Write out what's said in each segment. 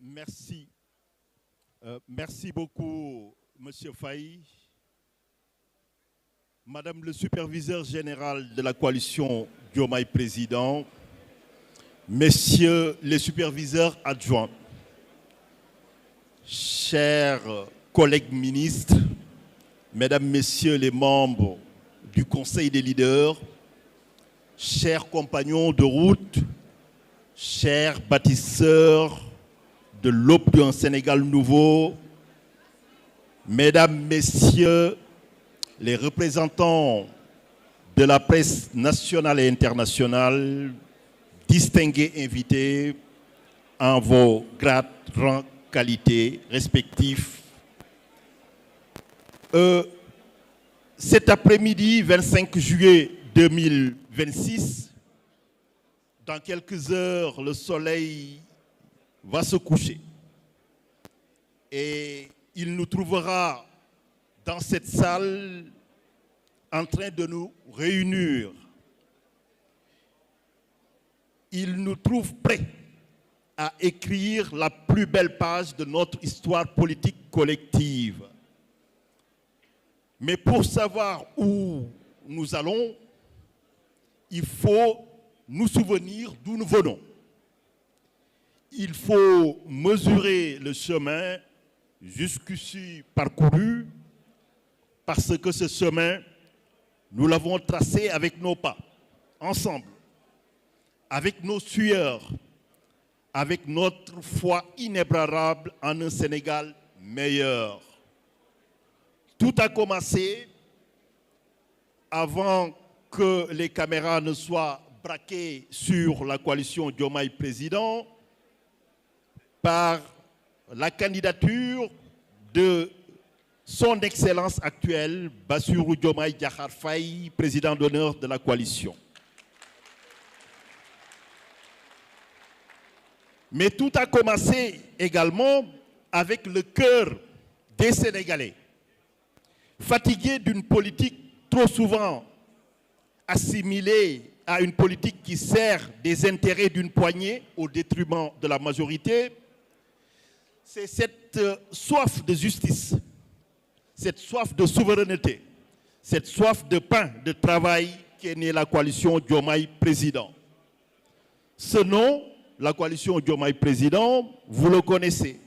Merci. Merci beaucoup, Monsieur Faye. Madame le superviseur général de la coalition Diomaye Président, Messieurs les superviseurs adjoints, chers collègues ministres, Mesdames, Messieurs les membres du Conseil des leaders, chers compagnons de route, chers bâtisseurs de l'aube d'un Sénégal nouveau, Mesdames, Messieurs les représentants de la presse nationale et internationale, distingués invités en vos grades, rangs, qualités respectifs. Cet après-midi, 25 juillet 2026, dans quelques heures, le soleil va se coucher. Et il nous trouvera dans cette salle en train de nous réunir. Il nous trouve prêts à écrire la plus belle page de notre histoire politique collective. Mais pour savoir où nous allons, il faut nous souvenir d'où nous venons. Il faut mesurer le chemin jusqu'ici parcouru, parce que ce chemin, nous l'avons tracé avec nos pas, ensemble, avec nos sueurs, avec notre foi inébranlable en un Sénégal meilleur. Tout a commencé avant que les caméras ne soient braquées sur la coalition Diomaye Président par la candidature de son Excellence actuelle, Bassirou Diomaye Diakhar Faye, président d'honneur de la coalition. Mais tout a commencé également avec le cœur des Sénégalais, fatigués d'une politique trop souvent assimilée à une politique qui sert des intérêts d'une poignée au détriment de la majorité. C'est cette soif de justice, cette soif de souveraineté, cette soif de pain, de travail qui est née la coalition Diomaye Président. Ce nom, la coalition Diomaye Président, vous le connaissez.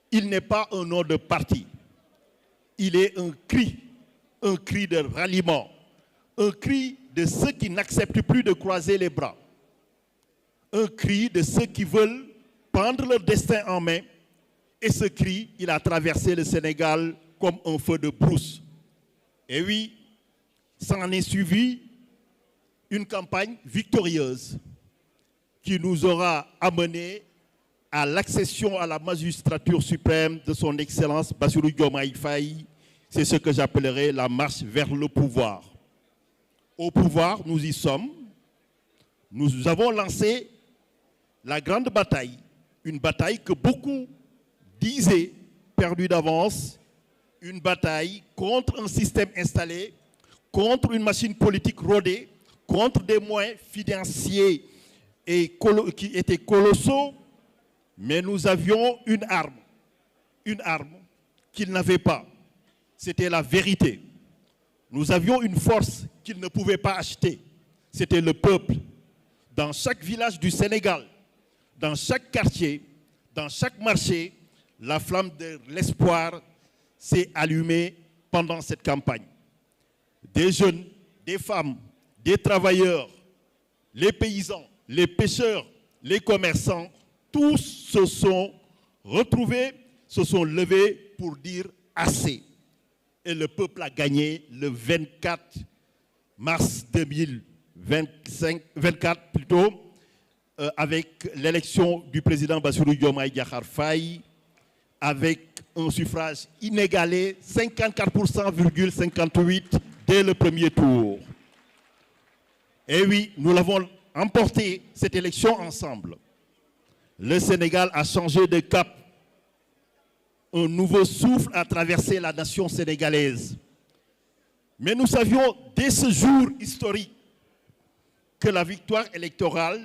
Il n'est pas un nom de parti. Il est un cri de ralliement, un cri de ceux qui n'acceptent plus de croiser les bras, un cri de ceux qui veulent prendre leur destin en main. Et ce cri, il a traversé le Sénégal comme un feu de brousse. Et oui, s'en est suivi une campagne victorieuse qui nous aura amenés à l'accession à la magistrature suprême de son Excellence Bassirou Diomaye Faye. C'est ce que j'appellerais la marche vers le pouvoir. Au pouvoir, nous y sommes. Nous avons lancé la grande bataille, une bataille que beaucoup disaient perdue d'avance, une bataille contre un système installé, contre une machine politique rodée, contre des moyens financiers qui étaient colossaux, mais nous avions une arme qu'ils n'avaient pas. C'était la vérité. Nous avions une force qu'ils ne pouvaient pas acheter. C'était le peuple. Dans chaque village du Sénégal, dans chaque quartier, dans chaque marché, la flamme de l'espoir s'est allumée pendant cette campagne. Des jeunes, des femmes, des travailleurs, les paysans, les pêcheurs, les commerçants, tous se sont retrouvés, se sont levés pour dire assez. Et le peuple a gagné le 24 mars 2024 plutôt, avec l'élection du président Bassirou Diomaye Diakhar Faye, avec un suffrage inégalé, 54,58% dès le premier tour. Et oui, nous l'avons emporté, cette élection ensemble. Le Sénégal a changé de cap. Un nouveau souffle a traversé la nation sénégalaise. Mais nous savions dès ce jour historique que la victoire électorale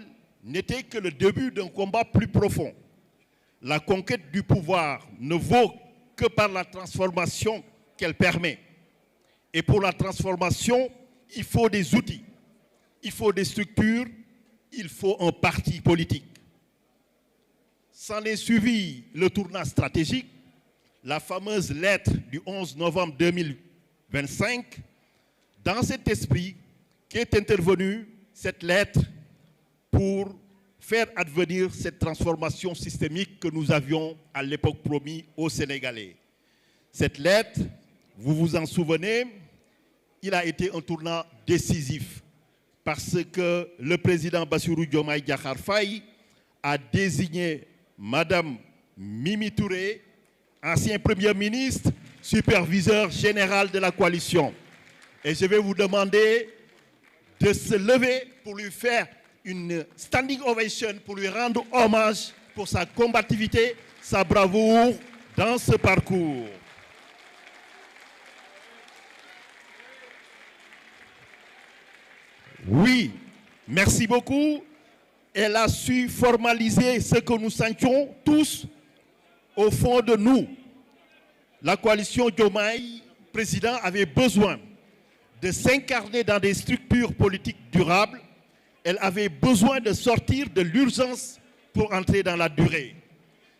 n'était que le début d'un combat plus profond. La conquête du pouvoir ne vaut que par la transformation qu'elle permet. Et pour la transformation, il faut des outils, il faut des structures, il faut un parti politique. S'en est suivi le tournant stratégique, la fameuse lettre du 11 novembre 2025. Dans cet esprit qu'est intervenue cette lettre pour faire advenir cette transformation systémique que nous avions à l'époque promis aux Sénégalais. Cette lettre, vous vous en souvenez, il a été un tournant décisif parce que le président Bassirou Diomaye Diakhar Faye a désigné Madame Mimi Touré, ancien Premier ministre, superviseur général de la coalition. Et je vais vous demander de se lever pour lui faire une standing ovation, pour lui rendre hommage pour sa combativité, sa bravoure dans ce parcours. Oui, merci beaucoup. Elle a su formaliser ce que nous sentions tous au fond de nous. La coalition Diomaye, président, avait besoin de s'incarner dans des structures politiques durables. Elle avait besoin de sortir de l'urgence pour entrer dans la durée.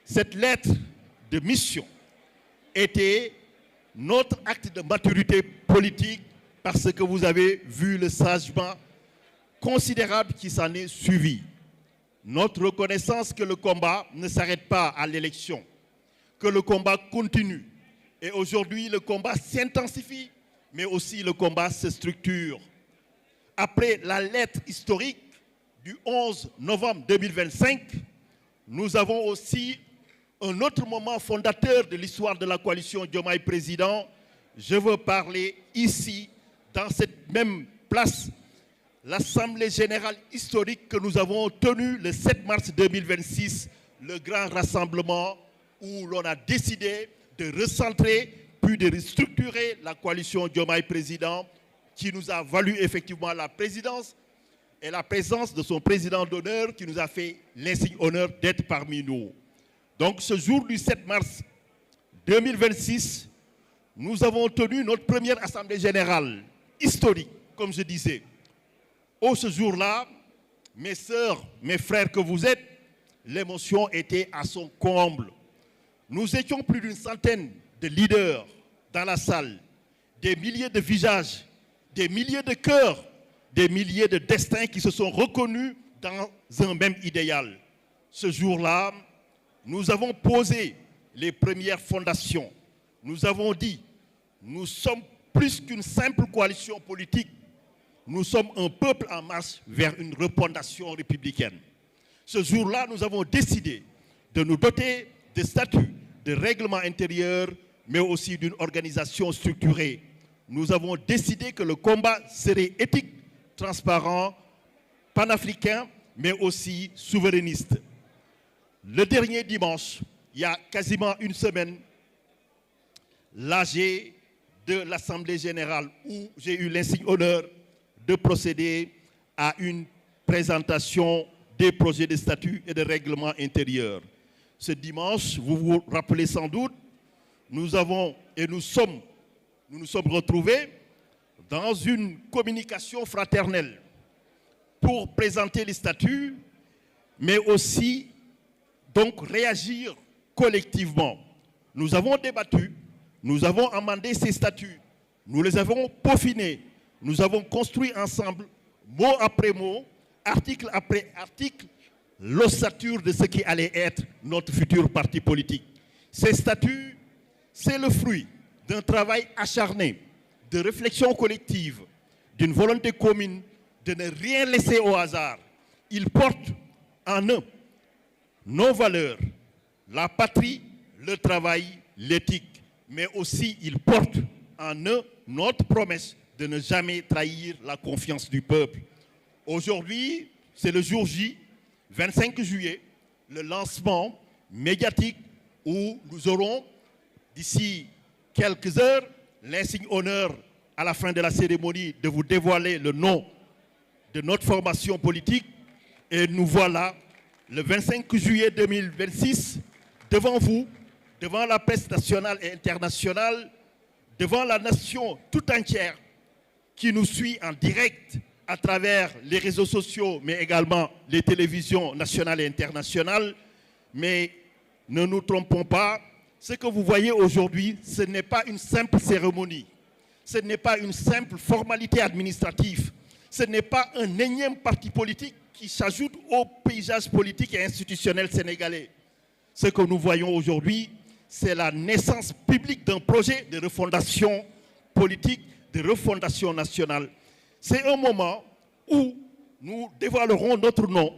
Cette lettre de mission était notre acte de maturité politique parce que vous avez vu le sagement considérable qui s'en est suivi. Notre reconnaissance que le combat ne s'arrête pas à l'élection, que le combat continue. Et aujourd'hui, le combat s'intensifie, mais aussi le combat se structure. Après la lettre historique du 11 novembre 2025, nous avons aussi un autre moment fondateur de l'histoire de la coalition Diomaye Président. Je veux parler ici, dans cette même place, l'Assemblée générale historique que nous avons tenue le 7 mars 2026, le grand rassemblement où l'on a décidé de recentrer puis de restructurer la coalition Diomaye Président qui nous a valu effectivement la présidence et la présence de son président d'honneur qui nous a fait l'insigne honneur d'être parmi nous. Donc ce jour du 7 mars 2026, nous avons tenu notre première Assemblée générale historique, comme je disais. Ce jour-là, mes sœurs, mes frères que vous êtes, l'émotion était à son comble. Nous étions plus d'une centaine de leaders dans la salle, des milliers de visages, des milliers de cœurs, des milliers de destins qui se sont reconnus dans un même idéal. Ce jour-là, nous avons posé les premières fondations. Nous avons dit, nous sommes plus qu'une simple coalition politique. Nous sommes un peuple en marche vers une refondation républicaine. Ce jour-là, nous avons décidé de nous doter de statuts, de règlements intérieurs, mais aussi d'une organisation structurée. Nous avons décidé que le combat serait éthique, transparent, panafricain, mais aussi souverainiste. Le dernier dimanche, il y a quasiment une semaine, l'AG de l'Assemblée générale, où j'ai eu l'insigne honneur de procéder à une présentation des projets de statut et de règlement intérieur. Ce dimanche, vous vous rappelez sans doute, nous nous sommes retrouvés dans une communication fraternelle pour présenter les statuts, mais aussi donc réagir collectivement. Nous avons débattu, nous avons amendé ces statuts, nous les avons peaufinés, nous avons construit ensemble, mot après mot, article après article, l'ossature de ce qui allait être notre futur parti politique. Ces statuts, c'est le fruit d'un travail acharné, de réflexion collective, d'une volonté commune de ne rien laisser au hasard. Ils portent en eux nos valeurs, la patrie, le travail, l'éthique, mais aussi ils portent en eux notre promesse de ne jamais trahir la confiance du peuple. Aujourd'hui, c'est le jour J, 25 juillet, le lancement médiatique où nous aurons, d'ici quelques heures, l'insigne honneur à la fin de la cérémonie de vous dévoiler le nom de notre formation politique. Et nous voilà, le 25 juillet 2026, devant vous, devant la presse nationale et internationale, devant la nation tout entière qui nous suit en direct à travers les réseaux sociaux, mais également les télévisions nationales et internationales. Mais ne nous trompons pas, ce que vous voyez aujourd'hui, ce n'est pas une simple cérémonie, ce n'est pas une simple formalité administrative, ce n'est pas un énième parti politique qui s'ajoute au paysage politique et institutionnel sénégalais. Ce que nous voyons aujourd'hui, c'est la naissance publique d'un projet de refondation politique, de refondation nationale. C'est un moment où nous dévoilerons notre nom.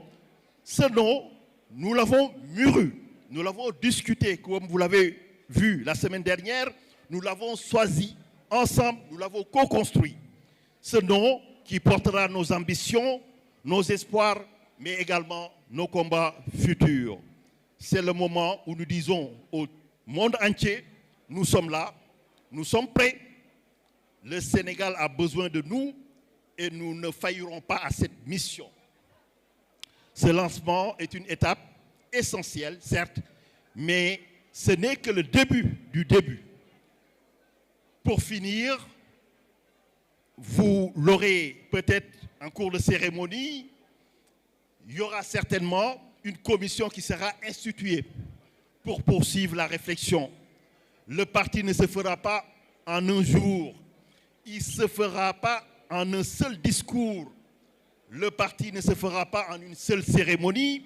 Ce nom, nous l'avons mûri, nous l'avons discuté, comme vous l'avez vu la semaine dernière, nous l'avons choisi ensemble, nous l'avons co-construit. Ce nom qui portera nos ambitions, nos espoirs, mais également nos combats futurs. C'est le moment où nous disons au monde entier, nous sommes là, nous sommes prêts, le Sénégal a besoin de nous et nous ne faillirons pas à cette mission. Ce lancement est une étape essentielle, certes, mais ce n'est que le début du début. Pour finir, vous l'aurez peut-être en cours de cérémonie, il y aura certainement une commission qui sera instituée pour poursuivre la réflexion. Le parti ne se fera pas en un jour, il ne se fera pas en un seul discours, le parti ne se fera pas en une seule cérémonie,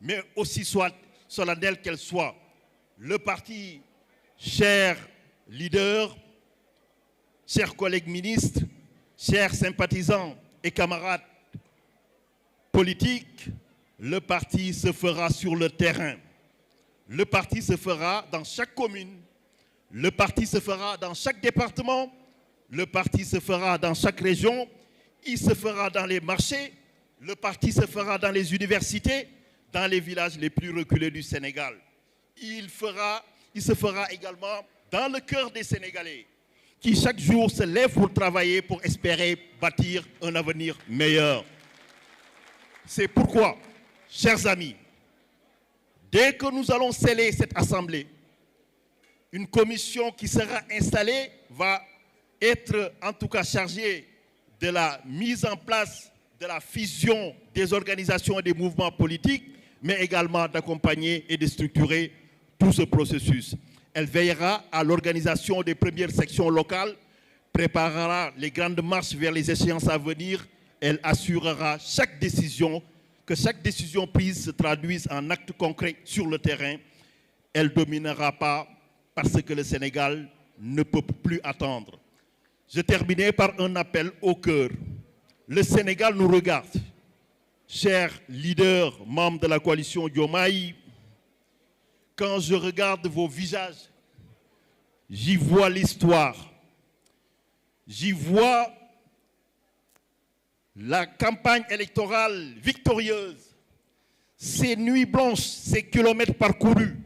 mais aussi soit solennelle qu'elle soit. Le parti, chers leaders, chers collègues ministres, chers sympathisants et camarades politiques, le parti se fera sur le terrain. Le parti se fera dans chaque commune. Le parti se fera dans chaque département. Le parti se fera dans chaque région. Il se fera dans les marchés. Le parti se fera dans les universités, dans les villages les plus reculés du Sénégal. Il se fera également dans le cœur des Sénégalais qui chaque jour se lèvent pour travailler, pour espérer bâtir un avenir meilleur. C'est pourquoi, chers amis, dès que nous allons sceller cette assemblée, une commission qui sera installée va être en tout cas chargée de la mise en place de la fusion des organisations et des mouvements politiques, mais également d'accompagner et de structurer tout ce processus. Elle veillera à l'organisation des premières sections locales, préparera les grandes marches vers les échéances à venir. Elle assurera que chaque décision prise se traduise en actes concrets sur le terrain. Elle ne dominera pas parce que le Sénégal ne peut plus attendre. Je terminais par un appel au cœur. Le Sénégal nous regarde. Chers leaders, membres de la coalition Diomaye, quand je regarde vos visages, j'y vois l'histoire. J'y vois la campagne électorale victorieuse, ces nuits blanches, ces kilomètres parcourus.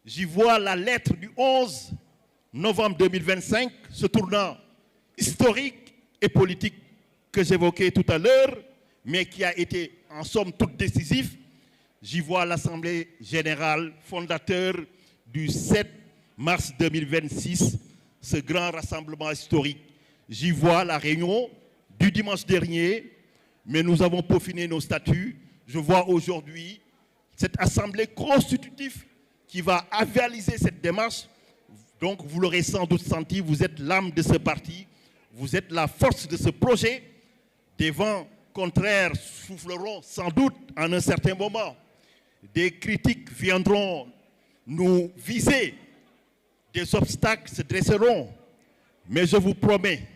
J'y vois la lettre du 11 novembre 2025, ce tournant historique et politique que j'évoquais tout à l'heure, mais qui a été en somme toute décisif. J'y vois l'Assemblée générale fondateur du 7 mars 2026, ce grand rassemblement historique. J'y vois la réunion du dimanche dernier, mais nous avons peaufiné nos statuts. Je vois aujourd'hui cette Assemblée constitutive qui va avaliser cette démarche. Donc, vous l'aurez sans doute senti, vous êtes l'âme de ce parti, vous êtes la force de ce projet. Des vents contraires souffleront sans doute en un certain moment. Des critiques viendront nous viser, des obstacles se dresseront. Mais je vous promets,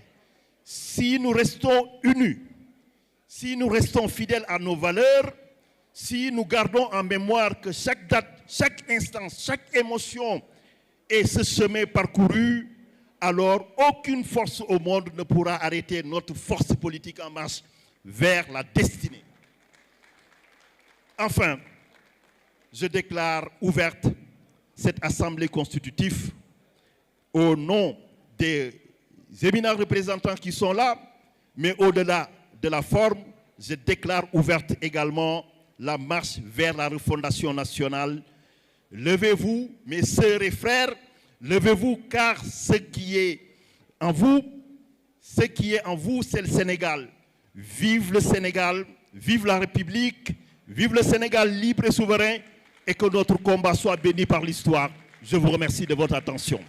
si nous restons unis, si nous restons fidèles à nos valeurs, si nous gardons en mémoire que chaque date, chaque instance, chaque émotion est ce chemin parcouru, alors aucune force au monde ne pourra arrêter notre force politique en marche vers la destinée. Enfin, je déclare ouverte cette assemblée constitutive au nom des éminents représentants qui sont là, mais au-delà de la forme, je déclare ouverte également la marche vers la refondation nationale. Levez-vous, mes sœurs et frères, levez-vous, car ce qui est en vous, c'est le Sénégal. Vive le Sénégal, vive la République, vive le Sénégal libre et souverain, et que notre combat soit béni par l'histoire. Je vous remercie de votre attention.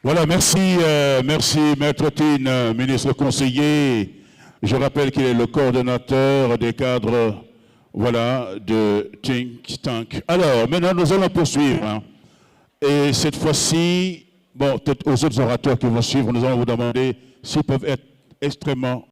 Voilà, merci, merci Maître Tine, ministre conseiller. Je rappelle qu'il est le coordonnateur des cadres, voilà, de Think Tank. Alors, maintenant, nous allons poursuivre. Hein. Et cette fois-ci, bon, peut-être aux autres orateurs qui vont suivre, nous allons vous demander s'ils peuvent être extrêmement